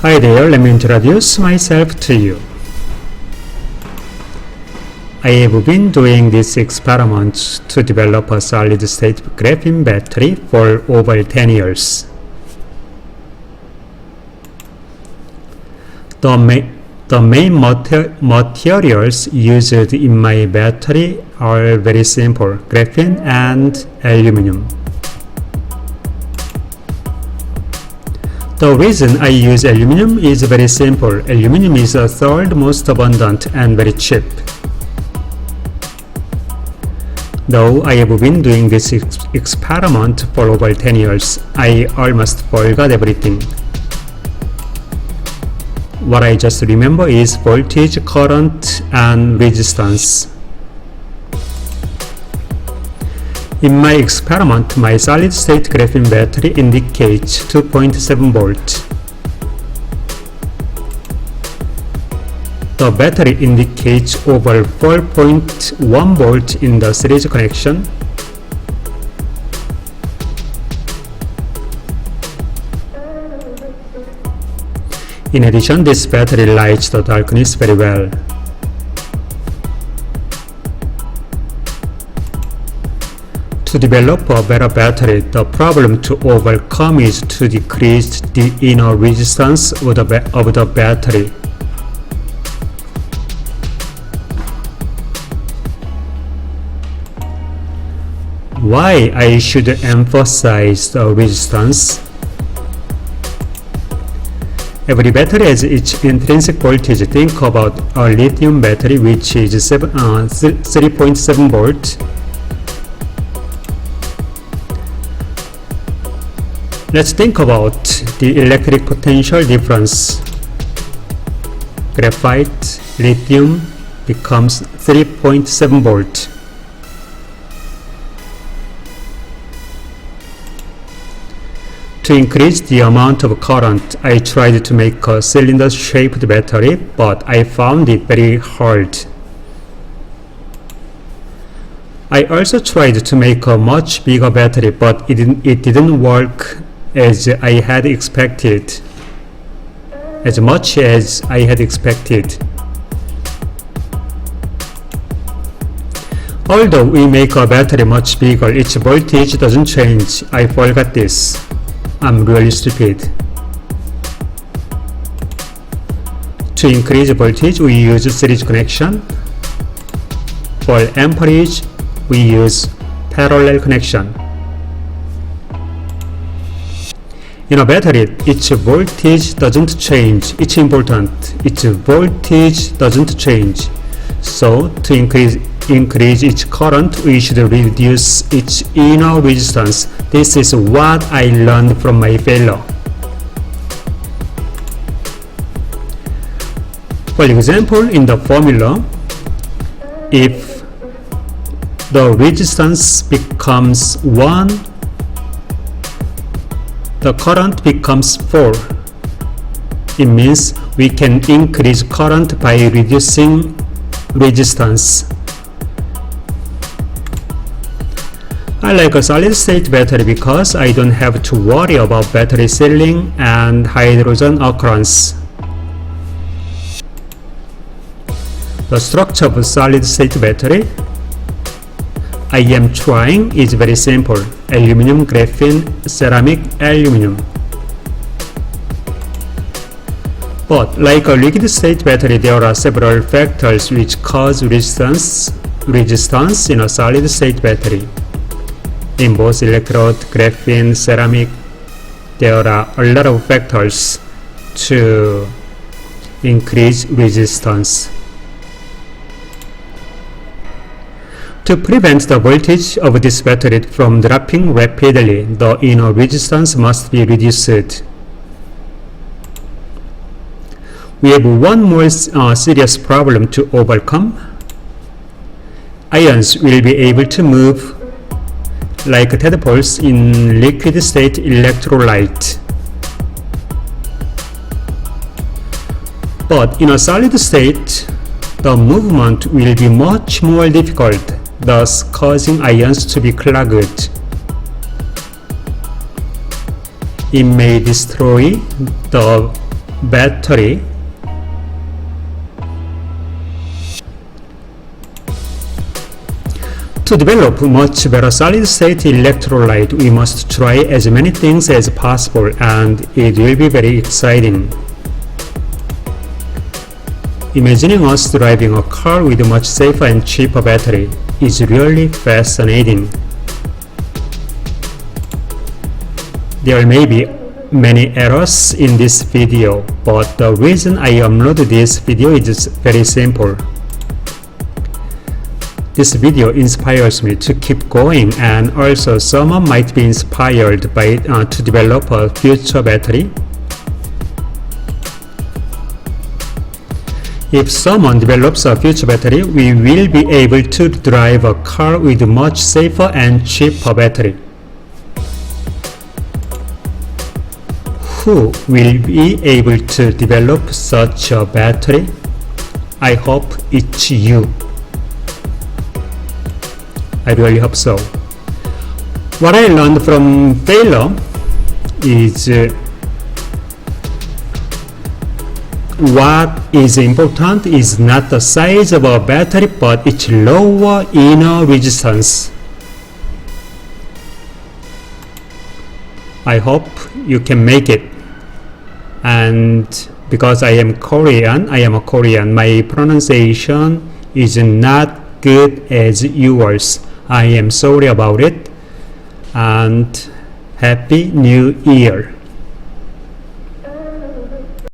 Hi there, let me introduce myself to you. I have been doing this experiment to develop a solid-state graphene battery for over 10 years. The main materials used in my battery are very simple: graphene and aluminum. The reason I use aluminum is very simple. Aluminum is the third most abundant and very cheap. Though I have been doing this experiment for over 10 years, I almost forgot everything. What I just remember is voltage, current, and resistance. In my experiment, my solid-state graphene battery indicates 2.7 volt. The battery indicates over 4.1 volt in the series connection. In addition, this battery lights the darkness very well. To develop a better battery, the problem to overcome is to decrease the inner resistance of the battery. Why I should emphasize the resistance? Every battery has its intrinsic voltage. Think about a lithium battery which is 3.7 volt. Let's think about the electric potential difference. Graphite, lithium becomes 3.7 volt. To increase the amount of current, I tried to make a cylinder-shaped battery, but I found it very hard. I also tried to make a much bigger battery, but it didn't work as much as I had expected. Although we make a battery much bigger, its voltage doesn't change. I forgot this. I'm really stupid. To increase voltage, we use series connection. For amperage, we use parallel connection. In a battery, its voltage doesn't change. It's important. Its voltage doesn't change. So, to increase its current, we should reduce its inner resistance. This is what I learned from my failure. For example, in the formula, if the resistance becomes 1, the current becomes 4. It means we can increase current by reducing resistance. I like a solid-state battery because I don't have to worry about battery sealing and hydrogen occurrence. The structure of a solid-state battery I am trying is very simple: aluminum, graphene, ceramic, aluminum. But like a liquid-state battery, there are several factors which cause resistance in a solid-state battery. In both electrode, graphene, ceramic, there are a lot of factors to increase resistance. To prevent the voltage of this battery from dropping rapidly, the inner resistance must be reduced. We have one more serious problem to overcome. Ions will be able to move like tadpoles in liquid-state electrolyte. But in a solid state, the movement will be much more difficult, thus causing ions to be clogged. It may destroy the battery to develop much better solid-state electrolyte. We must try as many things as possible, and it will be very exciting. Imagining us driving a car with a much safer and cheaper battery is really fascinating. There may be many errors in this video, but the reason I uploaded this video is very simple. This video inspires me to keep going, and also someone might be inspired by to develop a future battery. If someone develops a future battery, we will be able to drive a car with much safer and cheaper battery. Who will be able to develop such a battery? I hope it's you. I really hope so. What I learned from failure is what is important is not the size of a battery, but its lower inner resistance. I hope you can make it. And because I am a Korean, my pronunciation is not good as yours. I am sorry about it, and Happy New Year.